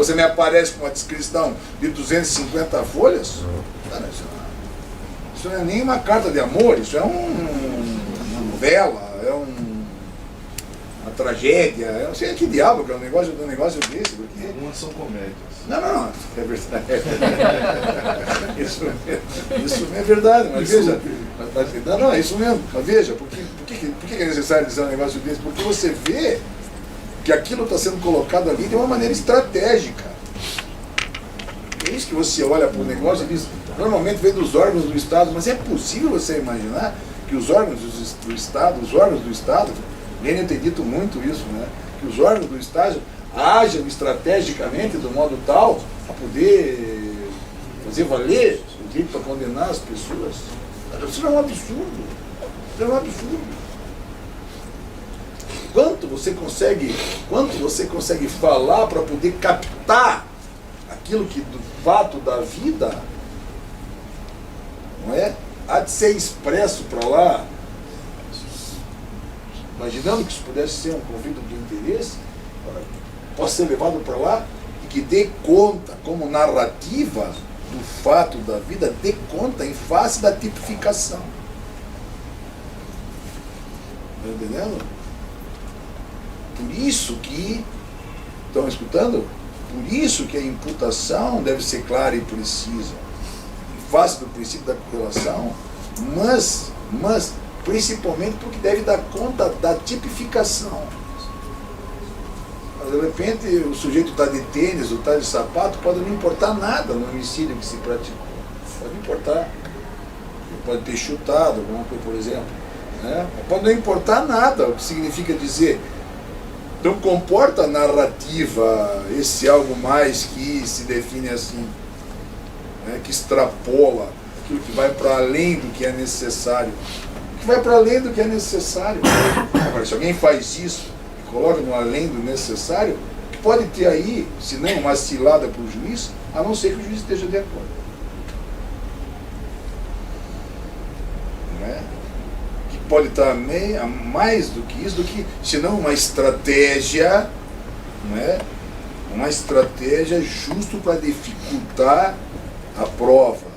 você me aparece com uma descrição de 250 folhas, cara, isso não é nem uma carta de amor, isso é uma novela, é uma tragédia, eu não sei que diabo que é um negócio desse, porque... Algumas são comédias. Não, é verdade. Isso é verdade, mas veja. Não, é isso mesmo. Mas veja, por que é necessário dizer um negócio desse? Porque você vê que aquilo está sendo colocado ali de uma maneira estratégica. É isso que você olha para o negócio e diz, normalmente vem dos órgãos do Estado, mas é possível você imaginar que os órgãos do Estado, Lênin tem dito muito isso, né? Que os órgãos do Estado ajam estrategicamente do modo tal a poder fazer valer o direito para condenar as pessoas. Isso é um absurdo. Isso é um absurdo. Quanto você consegue falar para poder captar aquilo que do fato da vida, não é? Há de ser expresso para lá, imaginando que isso pudesse ser um conflito de interesse, possa ser levado para lá e que dê conta, como narrativa do fato da vida, dê conta em face da tipificação. Está entendendo? Por isso que, estão escutando? Por isso que a imputação deve ser clara e precisa, em face do princípio da correlação, mas principalmente porque deve dar conta da tipificação. De repente o sujeito está de tênis ou está de sapato, pode não importar nada no homicídio que se praticou. Pode importar. Ele pode ter chutado alguma coisa, por exemplo. Né? Pode não importar nada o que significa dizer. Não comporta a narrativa esse algo mais que se define assim, né? Que extrapola aquilo que vai para além do que é necessário. Que vai para além do que é necessário. Agora, se alguém faz isso, coloca no além do necessário, pode ter aí, se não uma cilada para o juiz, a não ser que o juiz esteja de acordo. Não é? Que pode estar mais do que isso, do que, se não uma estratégia, não é? Uma estratégia justo para dificultar a prova.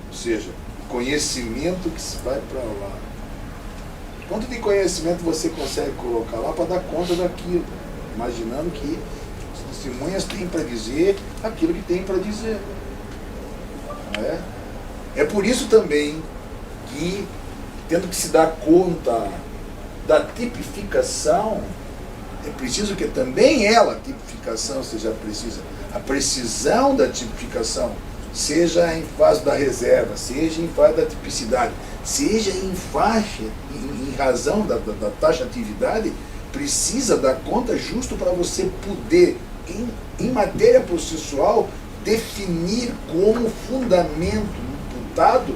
Ou seja, o conhecimento que se vai para lá. Quanto de conhecimento você consegue colocar lá para dar conta daquilo, imaginando que as testemunhas têm para dizer aquilo que têm para dizer. Não é? É por isso também que, tendo que se dar conta da tipificação, é preciso que também ela, a tipificação, seja precisa. A precisão da tipificação seja em fase da reserva, seja em fase da tipicidade, seja em faixa, em razão da taxatividade, precisa dar conta justo para você poder, em matéria processual, definir como fundamento imputado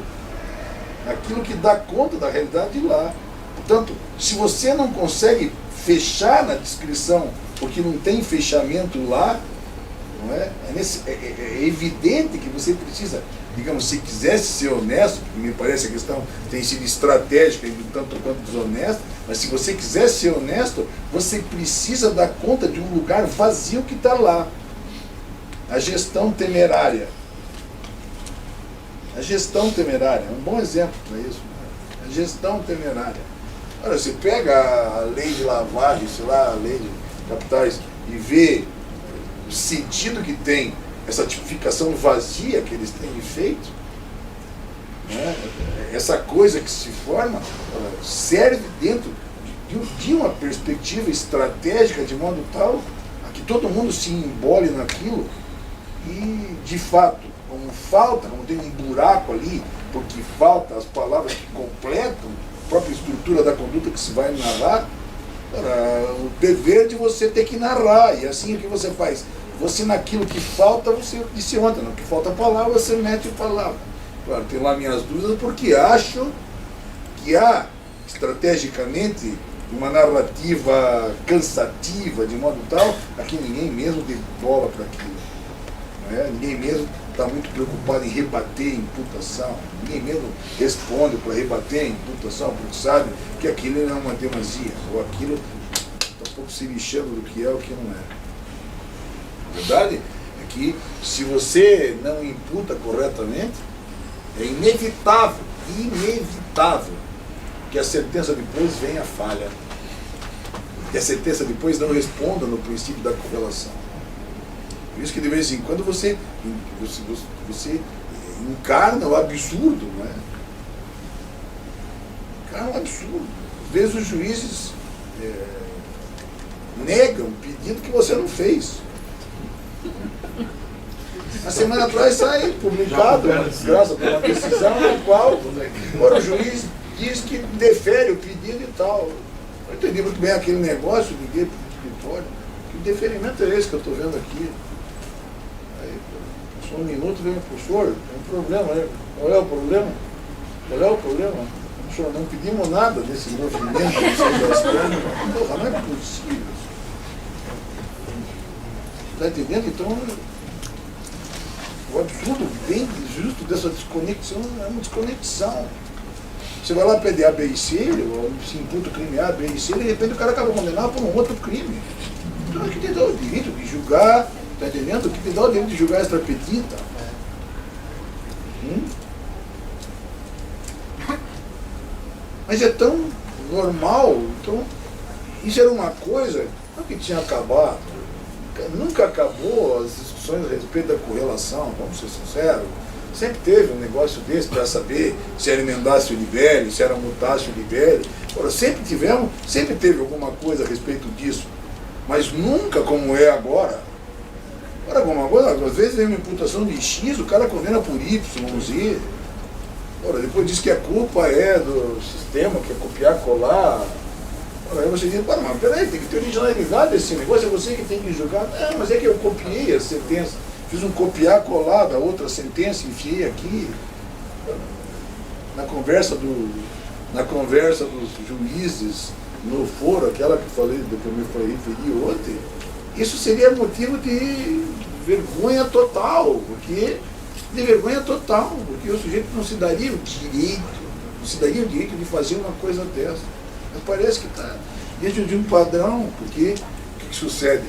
aquilo que dá conta da realidade de lá. Portanto, se você não consegue fechar na descrição, porque não tem fechamento lá, não é? É evidente que você precisa, digamos, se quisesse ser honesto, porque me parece que a questão tem sido estratégica e tanto quanto desonesta, mas se você quiser ser honesto, você precisa dar conta de um lugar vazio que está lá. A gestão temerária. A gestão temerária é um bom exemplo para isso. Né? A gestão temerária. Olha, você pega a lei de lavagem, sei lá, a lei de capitais, e vê o sentido que tem essa tipificação vazia que eles têm feito, né? Essa coisa que se forma, serve dentro de uma perspectiva estratégica de modo tal a que todo mundo se embole naquilo e, de fato, como tem um buraco ali, porque falta as palavras que completam a própria estrutura da conduta que se vai narrar, o dever de você ter que narrar, e assim o que você faz? Você, naquilo que falta, você disse ontem, no que falta palavra, você mete a palavra. Claro, tenho lá minhas dúvidas, porque acho que há, estrategicamente, uma narrativa cansativa, de modo tal, a que ninguém mesmo dê bola para aquilo. Não é? Ninguém mesmo está muito preocupado em rebater a imputação. Ninguém mesmo responde para rebater a imputação, porque sabe que aquilo não é uma demasia, ou aquilo está um pouco se lixando do que é o que não é. Verdade? que se você não imputa corretamente, é inevitável que a sentença depois venha falha. Que a sentença depois não responda no princípio da correlação. Por isso que de vez em quando você encarna o absurdo, não é? Encarna o absurdo. Às vezes os juízes negam um pedido que você não fez. A semana atrás sai publicado uma desgraça por uma decisão na qual o juiz diz que defere o pedido e tal. Eu entendi muito bem aquele negócio, liguei para o escritório. Que deferimento é esse que eu estou vendo aqui? Aí, só um minuto, vem para o senhor, tem um problema, né? Qual é o problema? Qual é o problema? Senhor, não pedimos nada desse movimento, das pernas. Porra, não é possível. Está entendendo? Então, o absurdo bem justo dessa desconexão é uma desconexão. Você vai lá pedir A, B e C, ou se imputa o crime A, B e C, de repente o cara acaba condenado por um outro crime. Então, o que te dá o direito de julgar, está entendendo? O que te dá o direito de julgar extrapetita? Mas é tão normal, então, isso era uma coisa não que tinha acabado. Nunca acabou as discussões a respeito da correlação, vamos ser sinceros. Sempre teve um negócio desse para saber se era emendasse o libere, se era mutasse o libere. Sempre teve alguma coisa a respeito disso, mas nunca como é agora. Agora, como agora, às vezes vem uma imputação de X, o cara condena por Y, Z. Ora, depois diz que a culpa é do sistema, que é copiar, colar. Ora, aí você diz, mas peraí, tem que ter originalidade desse negócio, é você que tem que julgar. Não, mas é que eu copiei a sentença, fiz um copiar, colar da outra sentença, enfiei aqui. Na conversa dos juízes no foro, aquela que eu me referi ontem, isso seria motivo de vergonha total, porque o sujeito não se daria o direito de fazer uma coisa dessa. Mas parece que está dentro de um padrão, porque o que sucede?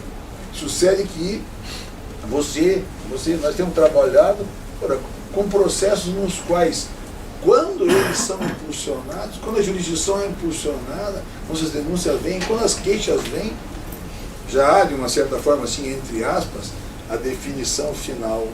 Sucede que nós temos trabalhado com processos nos quais, quando eles são impulsionados, quando a jurisdição é impulsionada, quando as denúncias vêm, quando as queixas vêm, já há, de uma certa forma, assim, entre aspas, a definição final.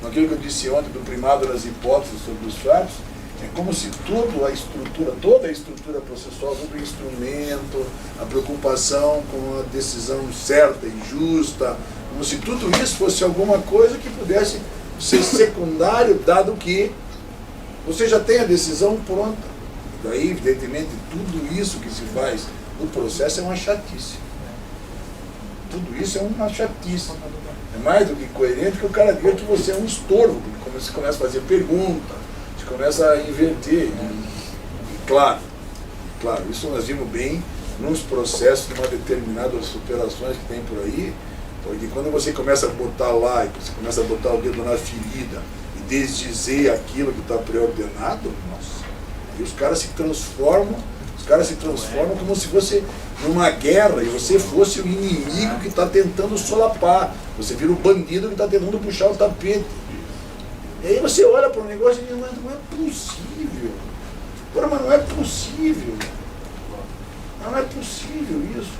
Aquilo que eu disse ontem do primado das hipóteses sobre os fatos, é como se toda a estrutura processual, todo o instrumento, a preocupação com a decisão certa e justa, como se tudo isso fosse alguma coisa que pudesse ser secundário, dado que você já tem a decisão pronta. Daí, evidentemente, tudo isso que se faz no processo é uma chatice. Tudo isso é uma chatice. É mais do que coerente que o cara diga que você é um estorvo, porque você começa a fazer pergunta, você começa a inverter. E claro, isso nós vimos bem nos processos de uma determinadas operações que tem por aí, porque quando você começa a botar lá, e você começa a botar o dedo na ferida e desdizer aquilo que está preordenado, nossa, e os caras se transformam como se fosse numa guerra e você fosse o inimigo que está tentando solapar. Você vira o bandido que está tentando puxar o tapete. E aí você olha para o negócio e diz, mas não é possível. Mas não é possível. Não é possível isso.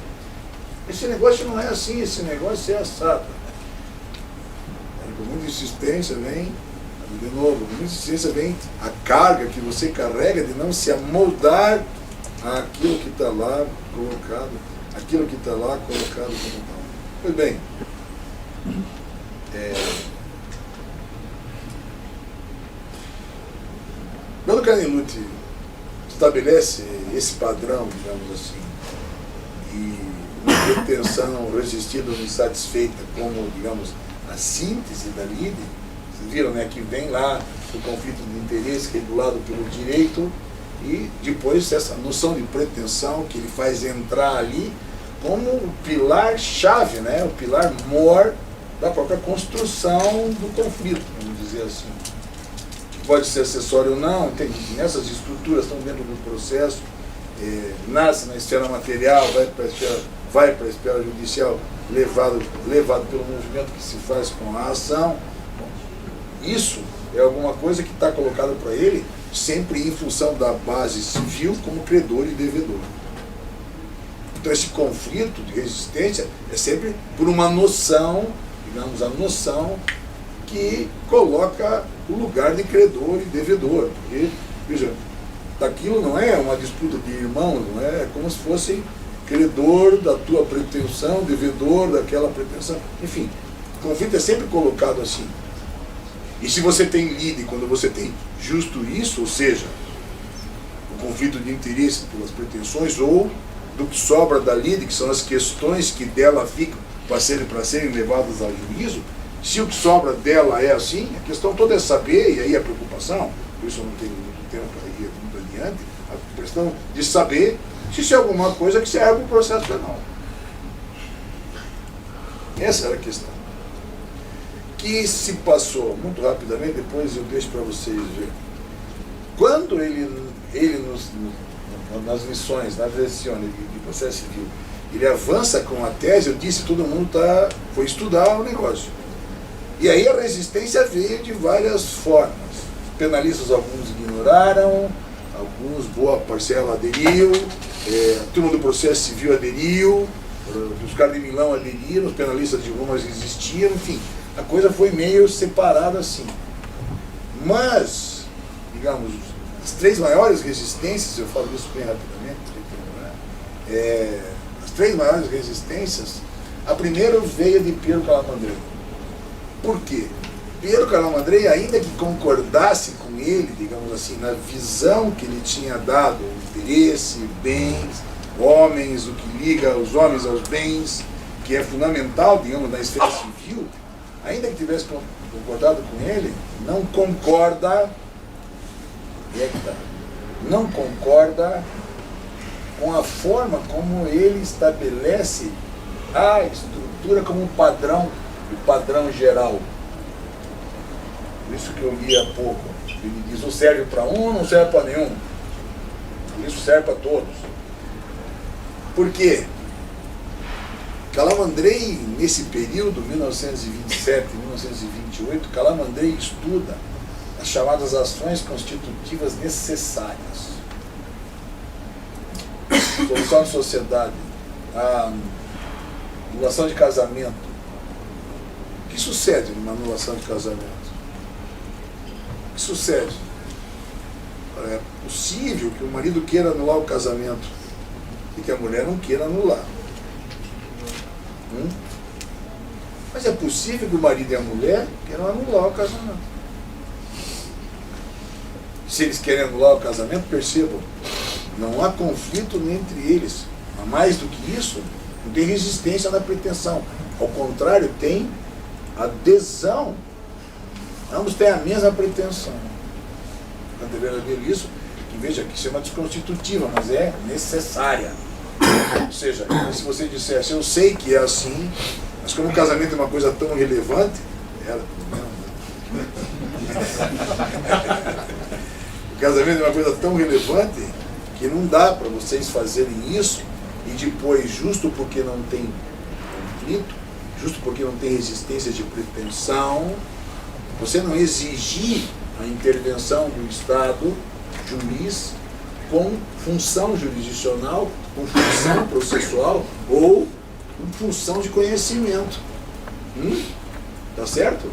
Esse negócio não é assim, esse negócio é assado. Com muita insistência vem, de novo, com muita insistência vem a carga que você carrega de não se amoldar àquilo que está lá colocado, como tal. Pois bem, quando Canelluti estabelece esse padrão, digamos assim, e uma pretensão resistida ou insatisfeita como, digamos, a síntese da lide, vocês viram, né, que vem lá o conflito de interesse regulado pelo direito e depois essa noção de pretensão que ele faz entrar ali como o pilar-chave, né, o pilar mor da própria construção do conflito, vamos dizer assim. Pode ser acessório ou não, entende? Nessas estruturas estão dentro do processo, nasce na esfera material, vai para a esfera judicial, levado pelo movimento que se faz com a ação. Isso é alguma coisa que está colocada para ele sempre em função da base civil como credor e devedor. Então esse conflito de resistência é sempre por uma noção, digamos, a noção que coloca o lugar de credor e devedor. Porque, veja, daquilo não é uma disputa de irmãos, não é como se fosse credor da tua pretensão, devedor daquela pretensão. Enfim, o conflito é sempre colocado assim. E se você tem lide, quando você tem justo isso, ou seja, o conflito de interesse pelas pretensões, ou do que sobra da lide, que são as questões que dela ficam para serem levadas ao juízo, se o que sobra dela é assim, a questão toda é saber, e aí a preocupação, por isso eu não tenho muito tempo para ir muito adiante, a questão de saber se isso é alguma coisa que serve para o processo penal. Essa era a questão. Que se passou muito rapidamente, depois eu deixo para vocês verem. Quando ele nas lições, nas leções de processo civil, ele avança com a tese, eu disse, todo mundo foi estudar o negócio. E aí a resistência veio de várias formas. Os penalistas, alguns ignoraram, alguns, boa parcela aderiu, a turma do processo civil aderiu, os caras de Milão aderiram, os penalistas de Roma resistiram, enfim. A coisa foi meio separada assim. Mas, digamos, as três maiores resistências, eu falo isso bem rapidamente, as três maiores resistências, a primeira veio de Piero Calamandrei. Por quê? Piero Calamandrei, ainda que concordasse com ele, digamos assim, na visão que ele tinha dado, interesse, bens, homens, o que liga os homens aos bens, que é fundamental, digamos, na esfera civil, ainda que tivesse concordado com ele, não concorda, não concorda com a forma como ele estabelece a estrutura como um padrão, o padrão geral. Por isso que eu li há pouco. Ele diz, não serve para um, não serve para nenhum. Isso serve para todos. Por quê? Calamandrei, nesse período, 1927 e 1928, Calamandrei estuda as chamadas ações constitutivas necessárias. Solução de sociedade, a anulação de casamento. O que sucede numa anulação de casamento? O que sucede? É possível que o marido queira anular o casamento e que a mulher não queira anular. Mas é possível que o marido e a mulher queiram anular o casamento. Se eles querem anular o casamento, percebam, não há conflito entre eles. Mas mais do que isso, não tem resistência na pretensão. Ao contrário, tem adesão. Ambos têm a mesma pretensão. Quando é verdadeiro isso, que veja que isso é uma desconstitutiva, mas é necessária. Ou seja, se você dissesse, eu sei que é assim, mas como o casamento é uma coisa tão relevante, o casamento é uma coisa tão relevante que não dá para vocês fazerem isso e depois, justo porque não tem conflito, justo porque não tem resistência de pretensão, você não exigir a intervenção do Estado, juiz, com função jurisdicional, com função processual ou com função de conhecimento. Tá certo?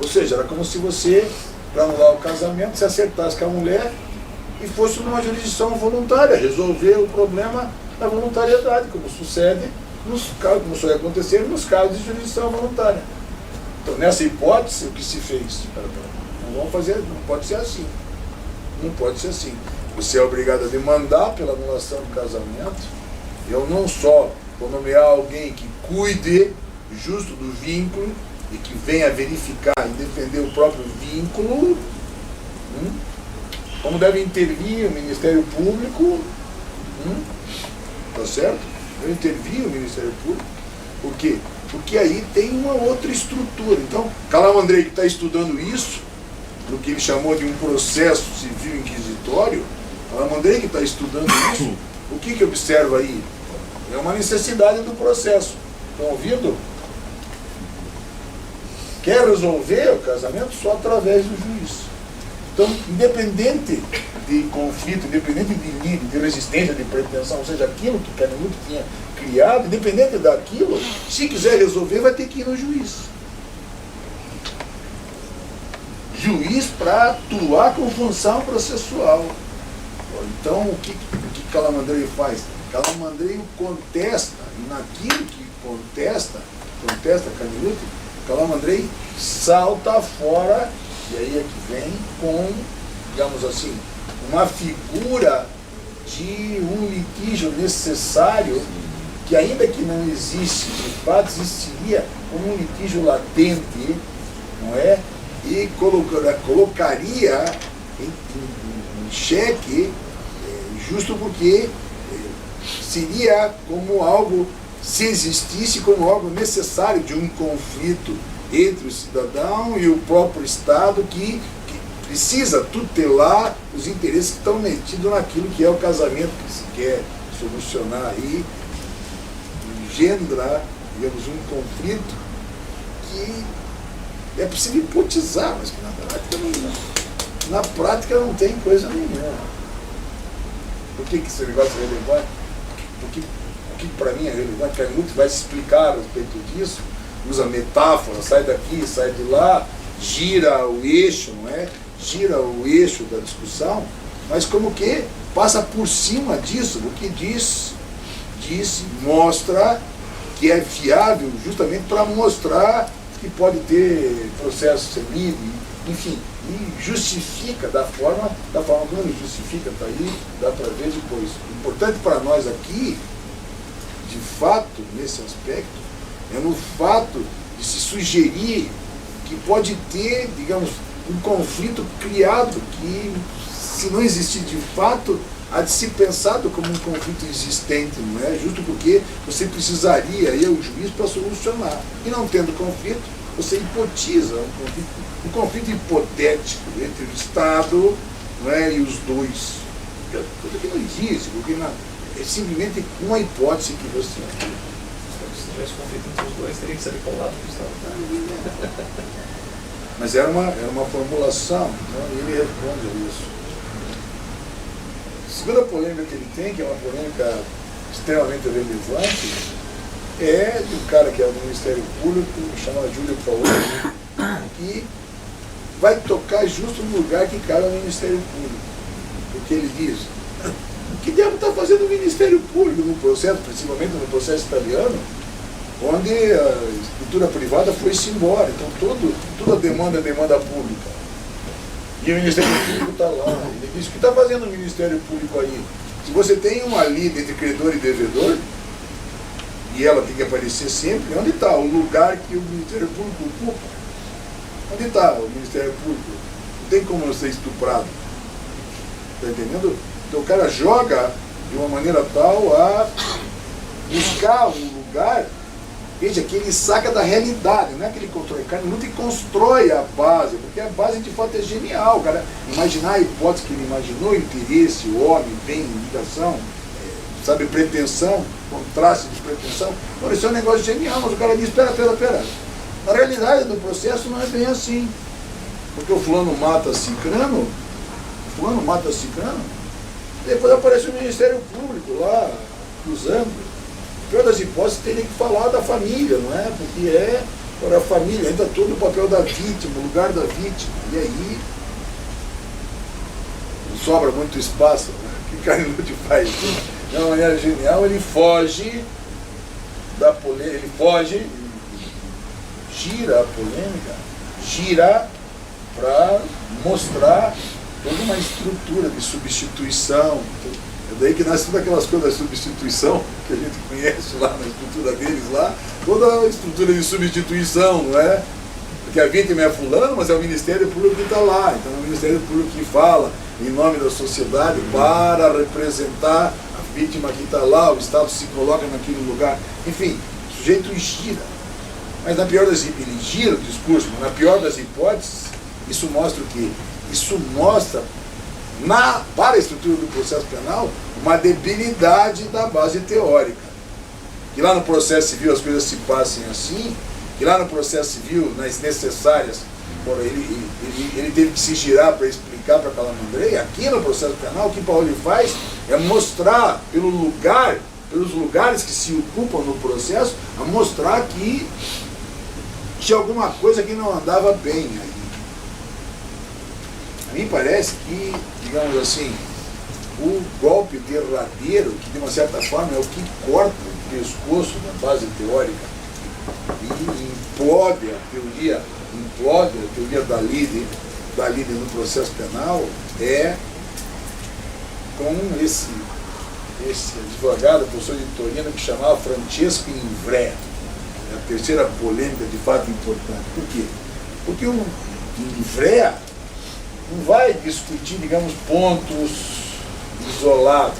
Ou seja, era como se você, para anular o casamento, se acertasse com a mulher e fosse numa jurisdição voluntária, resolver o problema da voluntariedade, como sucede nos casos, como só ia acontecer nos casos de jurisdição voluntária. Então, nessa hipótese, o que se fez? Não vamos fazer, não pode ser assim. Não pode ser assim. Você é obrigado a demandar pela anulação do casamento. Eu não só vou nomear alguém que cuide justo do vínculo e que venha verificar e defender o próprio vínculo, como deve intervir o Ministério Público, tá certo? Deve intervir o Ministério Público. Por quê? Porque aí tem uma outra estrutura. Então, Calamandrei, que está estudando isso, no que ele chamou de um processo civil inquisitório, Calamandrei, que está estudando isso, o que observa aí? É uma necessidade do processo. Estão ouvindo? Quer resolver o casamento só através do juiz. Então, independente de conflito, independente de resistência, de pretensão, ou seja, aquilo que Kahnemuth tinha criado, independente daquilo, se quiser resolver, vai ter que ir no juiz. Juiz para atuar com função processual. Então, o que Calamandrei faz? Calamandrei contesta, e naquilo que contesta Kahnemuth, Calamandrei salta fora, e aí é que vem com, digamos assim, uma figura de um litígio necessário, que ainda que não existe, de fato existiria como um litígio latente, não é? E colocaria em xeque, justo porque seria como algo, se existisse, como algo necessário de um conflito entre o cidadão e o próprio Estado que precisa tutelar os interesses que estão metidos naquilo que é o casamento que se quer solucionar aí, engendra, digamos, um conflito que é possível hipotizar, mas que na prática não tem coisa nenhuma. Por que esse negócio é relevante? O que para mim é relevante, Kahnemuth vai se explicar a respeito disso, usa metáfora, sai daqui, sai de lá, gira o eixo, não é? Gira o eixo da discussão, mas como que passa por cima disso, o que diz, mostra que é viável justamente para mostrar que pode ter processo ser livre, enfim, e justifica da forma como ele justifica, está aí, dá para ver depois. O importante para nós aqui, de fato, nesse aspecto, é no fato de se sugerir que pode ter, digamos, um conflito criado que, se não existir de fato, há de ser pensado como um conflito existente, não é? Justo porque você precisaria, o juiz, para solucionar. E não tendo conflito, você hipotiza um conflito hipotético entre o Estado, não é, e os dois. Coisa que não existe, porque é simplesmente uma hipótese que você tem. Se tivesse conflito entre os dois, teria que saber qual lado que estava. Mas era uma formulação, então ele responde a isso. A segunda polêmica que ele tem, que é uma polêmica extremamente relevante, é de um cara que é do Ministério Público, chamado Júlio Paolo, que vai tocar justo no lugar que cabe ao Ministério Público. Porque ele diz, o que diabo está fazendo o Ministério Público no processo, principalmente no processo italiano, onde a estrutura privada foi-se embora. Então toda demanda é demanda pública. E o Ministério Público está lá. Ele diz, o que está fazendo o Ministério Público aí? Se você tem uma lida entre credor e devedor, e ela tem que aparecer sempre, onde está o lugar que o Ministério Público ocupa? Onde está o Ministério Público? Não tem como não ser estuprado. Está entendendo? Então o cara joga de uma maneira tal a buscar um lugar, veja, que ele saca da realidade, não é que ele constrói carne, muito e constrói a base, porque a base de fato é genial, cara. Imaginar a hipótese que ele imaginou, interesse, homem, bem, ligação, sabe, pretensão, contraste de pretensão, por isso é um negócio genial, mas o cara diz, espera. Na realidade do processo não é bem assim, porque o fulano mata cicrano, depois aparece o Ministério Público lá, cruzando. No pior das hipóteses, teria que falar da família, não é? Porque é para a família, ainda todo o papel da vítima, o lugar da vítima. E aí não sobra muito espaço, né? O que Kahnemuth faz? De uma maneira genial, ele foge da polêmica, ele foge, gira a polêmica, gira para mostrar toda uma estrutura de substituição. É daí que nasce todas aquelas coisas da substituição que a gente conhece lá na estrutura deles lá, toda a estrutura de substituição, não é? Porque a vítima é fulano, mas é o Ministério Público que está lá, então é o Ministério Público que fala em nome da sociedade para representar a vítima que está lá, o Estado se coloca naquele lugar, enfim, o sujeito gira. Mas na pior das hipóteses, ele gira o discurso, mas na pior das hipóteses, isso mostra o quê? Isso mostra, para a estrutura do processo penal, uma debilidade da base teórica. que lá no processo civil as coisas se passem assim, que lá no processo civil, nas necessárias, ele teve que se girar para explicar para Calamandrei. Aqui no processo penal, o que Paulo faz é mostrar pelos lugares que se ocupam no processo, a mostrar que tinha alguma coisa que não andava bem aí. A mim parece que, digamos assim, o golpe derradeiro, que de uma certa forma é o que corta o pescoço da base teórica e implode a teoria da lide no processo penal, é com esse advogado, professor de Torino, que chamava Francesco Invrea. É a terceira polêmica de fato importante. Por quê? Porque o Invrea não vai discutir, digamos, pontos isolados.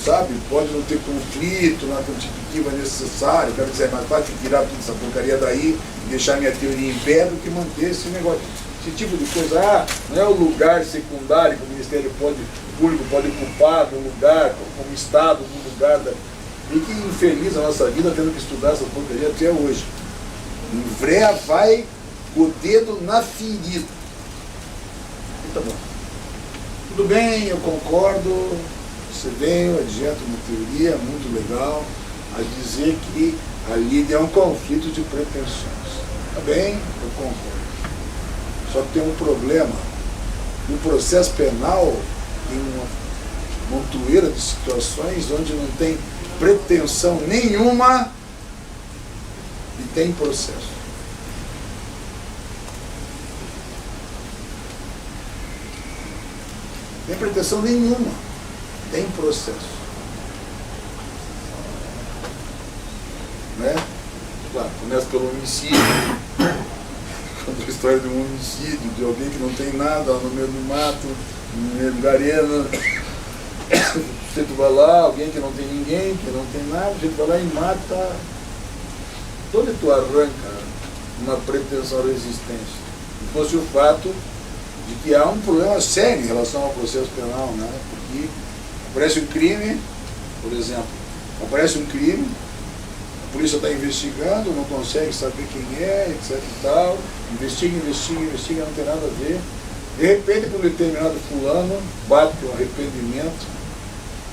Sabe, pode não ter conflito na constitutiva necessário, quero dizer, mais fácil tirar toda essa porcaria daí e deixar minha teoria em pé do que manter esse negócio. Esse tipo de coisa, não é o lugar secundário que o Ministério Público pode ocupar no lugar, como Estado, no lugar da... E que infeliz a nossa vida tendo que estudar essa porcaria até hoje. O Vrea vai com o dedo na ferida. E tá bom. Tudo bem, eu concordo. Você veio, adianta uma teoria muito legal, a dizer que a lide é um conflito de pretensões. Tá bem, eu concordo. Só que tem um problema. No processo penal tem uma montoeira de situações onde não tem pretensão nenhuma e tem processo. Tem pretensão nenhuma, tem processo. Né? Claro, começa pelo homicídio. Conta a história de um homicídio, de alguém que não tem nada no meio do mato, no meio da arena. O sujeito vai lá, alguém que não tem ninguém, que não tem nada, o sujeito vai lá e mata. Onde tu arranca uma pretensão à resistência? Se fosse o fato de que há um problema sério em relação ao processo penal, né? Porque aparece um crime, por exemplo, a polícia está investigando, não consegue saber quem é, etc e tal, investiga, não tem nada a ver. De repente, por um determinado fulano, bate um arrependimento,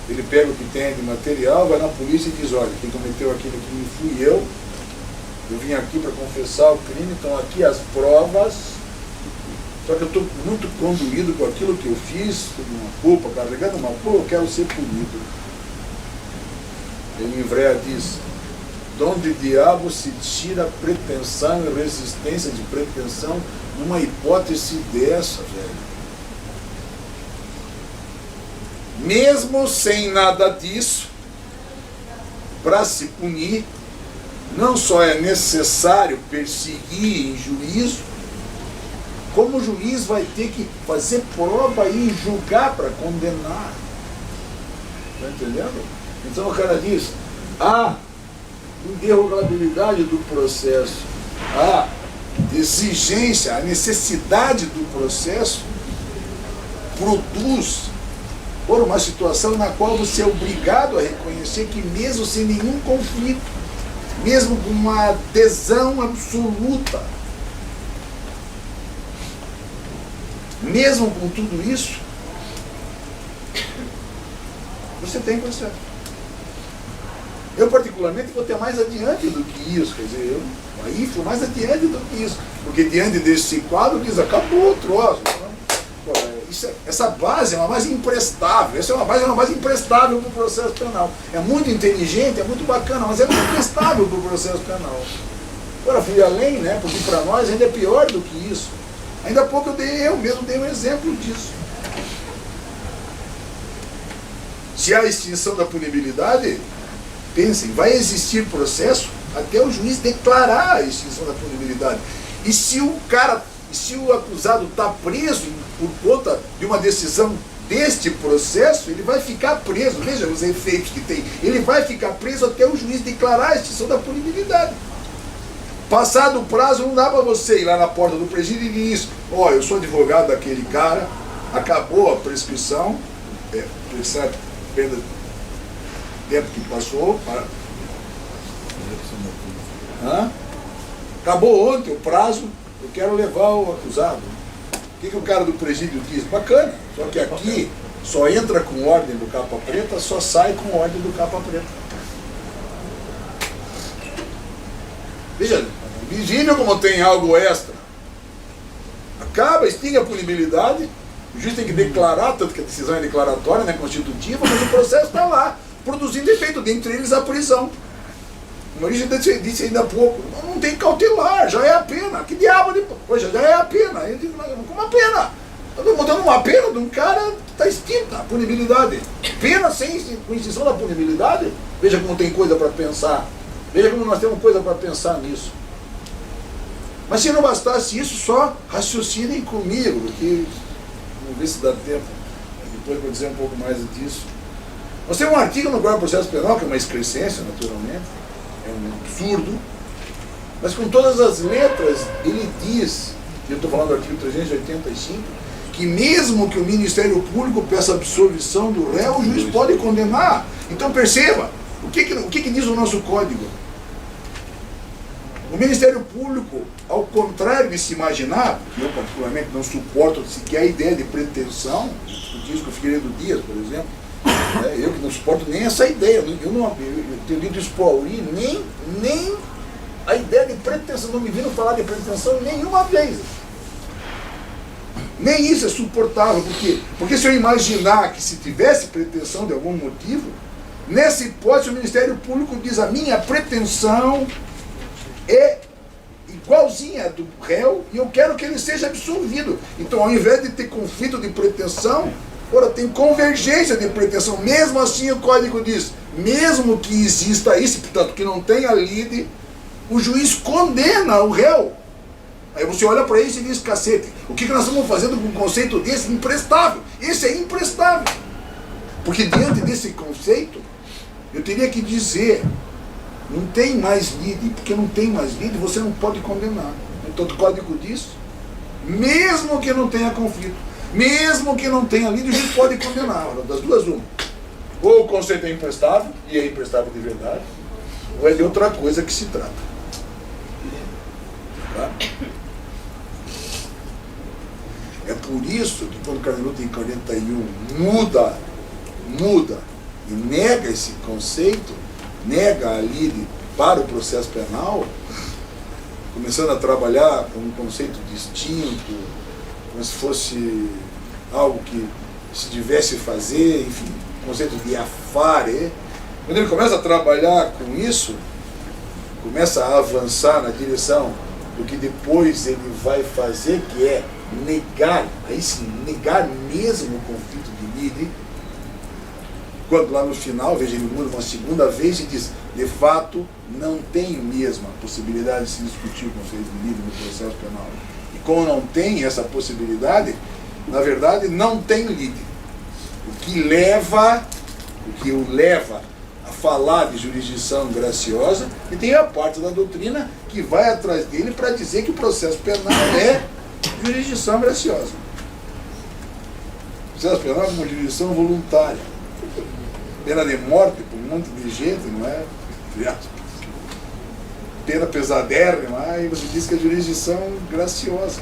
ele pega o que tem de material, vai na polícia e diz, olha, quem cometeu aquele crime fui eu vim aqui para confessar o crime, estão aqui as provas, só que eu estou muito conduído com aquilo que eu fiz, com uma culpa, carregando uma culpa, eu quero ser punido. Ele em Vrea diz, de onde diabo se tira pretensão e resistência de pretensão numa hipótese dessa, velho? Mesmo sem nada disso, para se punir, não só é necessário perseguir em juízo, como o juiz vai ter que fazer prova e julgar para condenar. Está entendendo? Então o cara diz, a interrogabilidade do processo, a exigência, a necessidade do processo produz por uma situação na qual você é obrigado a reconhecer que mesmo sem nenhum conflito, mesmo com uma adesão absoluta, mesmo com tudo isso, você tem processo. Eu particularmente vou ter mais adiante do que isso, quer dizer, aí fui mais adiante do que isso, porque diante desse quadro diz, acabou o troço. Essa base é uma base imprestável, essa é uma base imprestável para o processo penal. É muito inteligente, é muito bacana, mas é muito imprestável para o processo penal. Agora fui além, né, porque para nós ainda é pior do que isso. Ainda há pouco eu mesmo dei um exemplo disso. Se há extinção da punibilidade, pensem, vai existir processo até o juiz declarar a extinção da punibilidade. E se o acusado está preso por conta de uma decisão deste processo, ele vai ficar preso, veja os efeitos que tem, ele vai ficar preso até o juiz declarar a extinção da punibilidade. Passado o prazo, não dá para você ir lá na porta do presídio e dizer isso, eu sou advogado daquele cara, acabou a prescrição, pena tempo que passou. Acabou ontem o prazo, eu quero levar o acusado. O que o cara do presídio diz? Bacana, só que aqui só entra com ordem do capa preta, só sai com ordem do capa preta. Veja, visível como tem algo extra. Acaba, extingue a punibilidade, o juiz tem que declarar, tanto que a decisão é declaratória, né, constitutiva, mas o processo está lá, produzindo efeito, dentre eles a prisão. O Maurício disse ainda há pouco, não tem cautelar, já é a pena. Que diabo de... Poxa, já é a pena. Eu digo, como a pena? Estamos dando uma pena de um cara que está extinta, a punibilidade. Pena sem extinção da punibilidade? Veja como tem coisa para pensar. Veja como nós temos coisa para pensar nisso. Mas se não bastasse isso, só raciocinem comigo, porque vamos ver se dá tempo. Depois vou dizer um pouco mais disso. Nós temos um artigo no Código de Processo Penal, que é uma excrescência, naturalmente, é um absurdo, mas com todas as letras, ele diz, eu estou falando do artigo 385, que mesmo que o Ministério Público peça absolvição do réu, o juiz pode condenar. Então perceba, o que diz o nosso Código? O Ministério Público, ao contrário de se imaginar, eu particularmente não suporto sequer a ideia de pretensão, discuti isso com o Figueiredo Dias, por exemplo, eu que não suporto nem essa ideia, eu tenho dito isso para o Auri, nem a ideia de pretensão, não me viram falar de pretensão nenhuma vez. Nem isso é suportável, porque se eu imaginar que se tivesse pretensão de algum motivo, nessa hipótese o Ministério Público diz: a minha pretensão é igualzinha a do réu e eu quero que ele seja absolvido. Então, ao invés de ter conflito de pretensão, ora, tem convergência de pretensão. Mesmo assim, o Código diz, mesmo que exista isso, portanto, que não tenha lide, o juiz condena o réu. Aí você olha para isso e diz: cacete, o que nós estamos fazendo com um conceito desse? Imprestável. Esse é imprestável. Porque diante desse conceito, eu teria que dizer: não tem mais lide, porque não tem mais lide, você não pode condenar. Então o Código diz, mesmo que não tenha conflito, mesmo que não tenha lide, o juiz pode condenar. Das duas, uma. Ou o conceito é imprestável, e é imprestável de verdade, ou é de outra coisa que se trata. Tá? É por isso que quando o Carneluto em 41 muda e nega esse conceito, nega a lide para o processo penal, começando a trabalhar com um conceito distinto, como se fosse algo que se devesse fazer, enfim, conceito de afare. Quando ele começa a trabalhar com isso, começa a avançar na direção do que depois ele vai fazer, que é negar, aí sim, negar mesmo o conflito de lide, quando lá no final, veja, ele muda uma segunda vez e diz: de fato, não tem mesmo a possibilidade de se discutir o conceito de lide no processo penal. E como não tem essa possibilidade, na verdade, não tem lide. O que o leva a falar de jurisdição graciosa, e tem a parte da doutrina que vai atrás dele para dizer que o processo penal é jurisdição graciosa. O processo penal é uma jurisdição voluntária. Pena de morte por um monte de gente, não é? Pena pesadérrima, e você diz que é jurisdição graciosa.